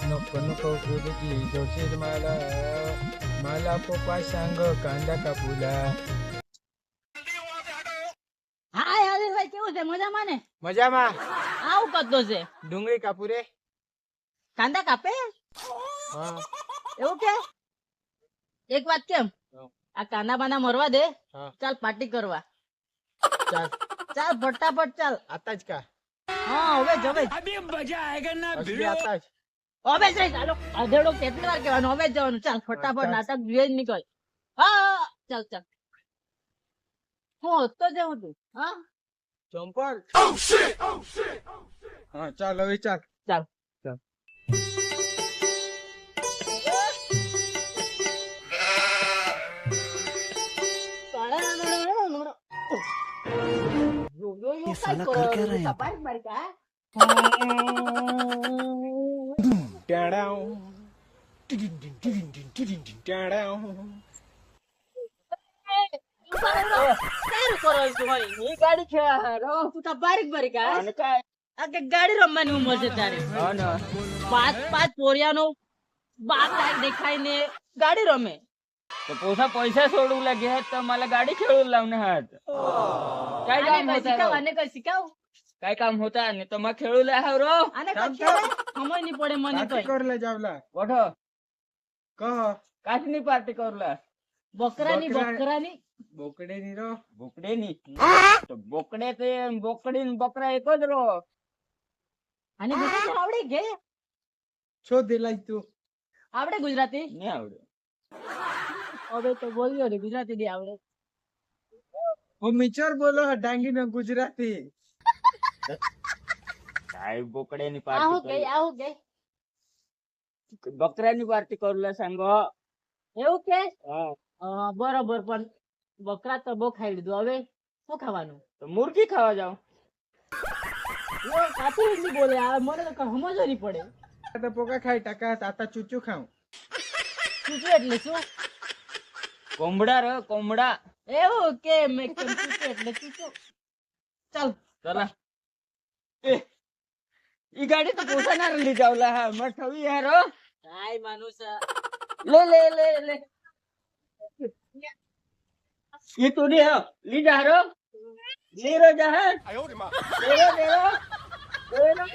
नको नको गुरुजी जोशीर मला मला पप्पा सांग कांदा कापूला. હાય હરીશભાઈ, કેવું છે? મજામાં ને? મજામાં. આવું કરતો છે? ડુંગળી કાપુ રે. કાંદા કાપે? હા. એવું કે? એક વાત કેમ, આ કાંદા બાના મરવા દે, હા. ચાલ પાર્ટી કરવા. ચાલ ચાલ ફટાફટ ચાલ. આતા જ કા. હા હવે જ હવે જ. અસલી આતા જ. હવે જ રહી. ચાલો અધેડો કેટલી વાર કહેવાનું? હવે જ જવાનું. ચાલ ફટાફટ ચાલ. નાટક જોઈએ જ નીકળ. હા ચાલ ચાલ. હું હોતો જ હું તું. હા ચંપલ. હા ચાલ હવે ચાલ. ચાલ ચાલ. ये साला कर क्या रहा है यहाँ पे? ગાડી રમવાની ઉંમર છે તારે. પાંચ પોરિયાનો બાપ કાંઈ દેખાય ને ગાડી રમે. તો પોસા પૈસા છોડવું લાગે તો मला गाडी खेळून लावणे हात काय काम होता આને કઈ શીખાવ. काय काम होता आणि તો માં ખેळू લે હાવ રો આને કઈ શીખાવ. સમજ નહીં પડે મને પાર્ટી કઈ. કરલે જાવલા. ઓઠો કહ કાચની પાર્ટી કरूला બકરાની બકરા- બકરાની બોકડે ની રો. બોકડેની તો બોકડે તે બોકડી ને બકરા એક જ રો આને ગુજરાતી આવડે કે? છો દિલાઈ તું. આવડે ગુજરાતી? નહીં આવડે હવે તો બોલ્યો ને ગુજરાતી નહીં આવડે. ઓ મિચર બોલો ડાંગી ને ગુજરાતી. काय बोकड्यानी આવું पार्टी કે આવું કે बकऱ्यानी पार्टी करूला सांगो એવું કે? હા બરોબર, પણ બકરા તો બહુ ખાઈ લીધું, હવે શું ખાવાનું? તો મુર્ગી ખાવા જાવ કાચી રીતની બોલે આ, મને તો કઈ સમજ નહીં પડે. તો પોકા ખાઈ ટકા તાતા ચૂચું ખાઉં. ચૂચું એટલે શું? कोंबडा रे कोंबडा એવું કે મેં કેમ ચૂચું એટલે ચૂચું. ચાલ चला ए ई गाडी तर पोसाणार ली जावला हा मग ठेवी यार हो. હાય માનુસા. ले ले ले ले ये तो नहीं है ली जा रो ले रो जा है ले रो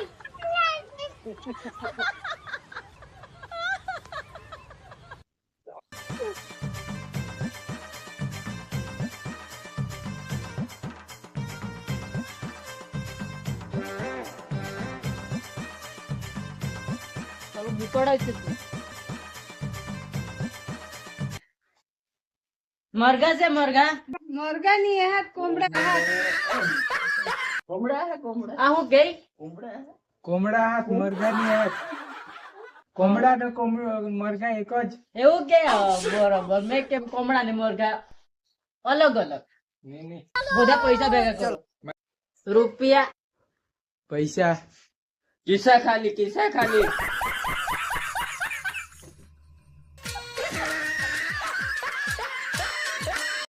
ચાલો નીકળાય છે તું. મરઘા છે મરઘા. मुर्गा नहीं है, कोमड़ा है। कोंबडा है कोंबडा આ હું ગઈ. कोंबडा है કોમડા હાથ મરઘા ની હાથ. કોમડા ને મરઘા એક જ. એવું કે? બરોબર, મેં કેમ કોમડા ને મરઘા અલગ અલગ. નહીં, નહીં. બધા પૈસા ભેગા કરો. રૂપિયા પૈસા किस्सा खाली